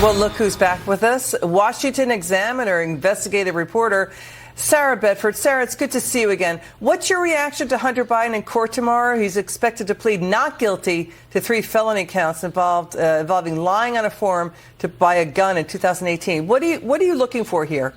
Well, look who's back with us. Washington Examiner investigative reporter Sarah Bedford. Sarah, it's good to see you again. What's your reaction to Hunter Biden in court tomorrow? He's expected to plead not guilty to 3 felony counts involving lying on a form to buy a gun in 2018. What are you looking for here?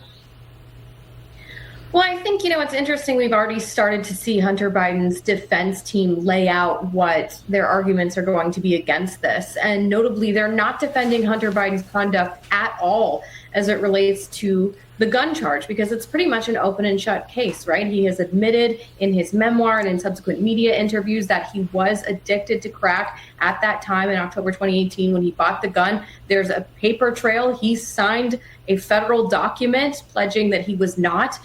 Well, I think, it's interesting. We've already started to see Hunter Biden's defense team lay out what their arguments are going to be against this. And notably, they're not defending Hunter Biden's conduct at all as it relates to the gun charge, because it's pretty much an open and shut case, right? He has admitted in his memoir and in subsequent media interviews that he was addicted to crack at that time in October 2018 when he bought the gun. There's a paper trail. He signed a federal document pledging that he was not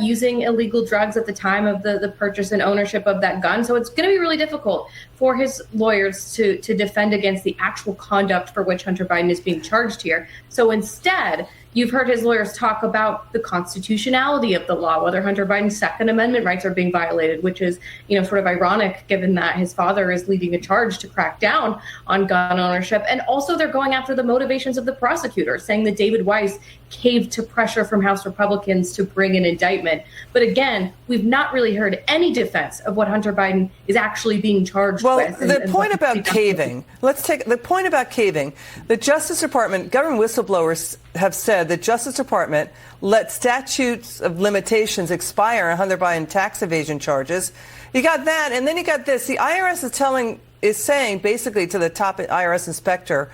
using illegal drugs at the time of the purchase and ownership of that gun. So it's going to be really difficult for his lawyers to defend against the actual conduct for which Hunter Biden is being charged here. So instead, you've heard his lawyers talk about the constitutionality of the law, whether Hunter Biden's Second Amendment rights are being violated, which is, sort of ironic given that his father is leading a charge to crack down on gun ownership. And also they're going after the motivations of the prosecutor, saying that David Weiss caved to pressure from House Republicans to bring an indictment. But again, we've not really heard any defense of what Hunter Biden is actually being charged with. Well, the point about caving, let's take the point about caving. The Justice Department, government whistleblowers have said the Justice Department let statutes of limitations expire on Hunter Biden tax evasion charges. You got that, and then you got this. The IRS is saying basically to the top IRS inspector,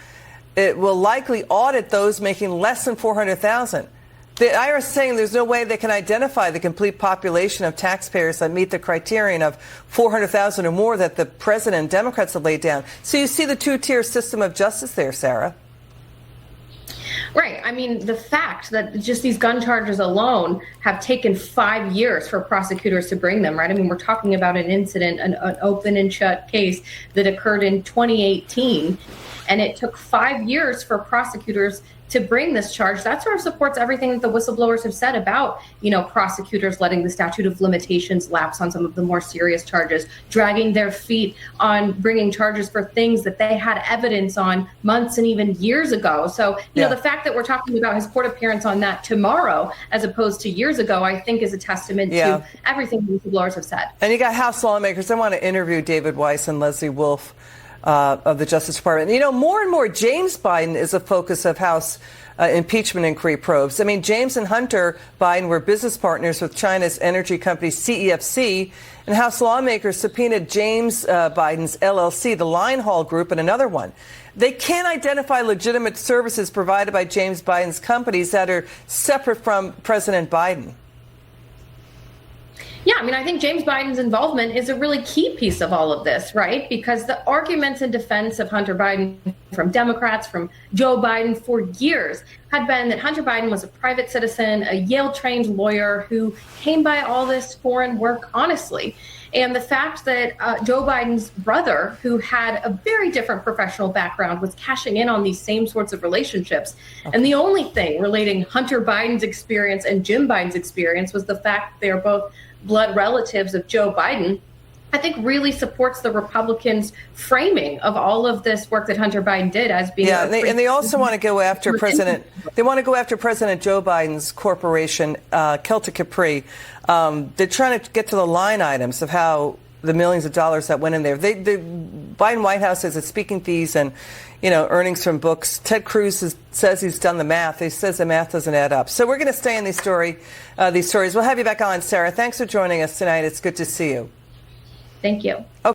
it will likely audit those making less than $400,000. The IRS is saying there's no way they can identify the complete population of taxpayers that meet the criterion of $400,000 or more that the president and Democrats have laid down. So you see the two-tier system of justice there, Sarah. Right. I mean, the fact that just these gun charges alone have taken 5 years for prosecutors to bring them, right? I mean, we're talking about an incident, an open and shut case that occurred in 2018, and it took 5 years for prosecutors to bring this charge. That sort of supports everything that the whistleblowers have said about, prosecutors letting the statute of limitations lapse on some of the more serious charges, dragging their feet on bringing charges for things that they had evidence on months and even years ago. So, the fact that we're talking about his court appearance on that tomorrow, as opposed to years ago, I think is a testament to everything the whistleblowers have said. And you got House lawmakers. I want to interview David Weiss and Leslie Wolf of the Justice Department. More and more, James Biden is a focus of House impeachment inquiry probes. I mean, James and Hunter Biden were business partners with China's energy company CEFC, and House lawmakers subpoenaed James Biden's LLC, the Line Hall Group, and another one. They can't identify legitimate services provided by James Biden's companies that are separate from President Biden. Yeah, I mean, I think James Biden's involvement is a really key piece of all of this, right? Because the arguments in defense of Hunter Biden from Democrats, from Joe Biden for years had been that Hunter Biden was a private citizen, a Yale-trained lawyer who came by all this foreign work honestly. And the fact that Joe Biden's brother, who had a very different professional background, was cashing in on these same sorts of relationships. Okay. And the only thing relating Hunter Biden's experience and Jim Biden's experience was the fact they're both blood relatives of Joe Biden, I think really supports the Republicans' framing of all of this work that Hunter Biden did as being. Yeah, and they also want to go after President. They want to go after President Joe Biden's corporation, Celtic Capri. They're trying to get to the line items of how the millions of dollars that went in there. The Biden White House says it's speaking fees and earnings from books. Ted Cruz says he's done the math. He says the math doesn't add up. So we're going to stay in these stories. We'll have you back on, Sarah. Thanks for joining us tonight. It's good to see you. Thank you.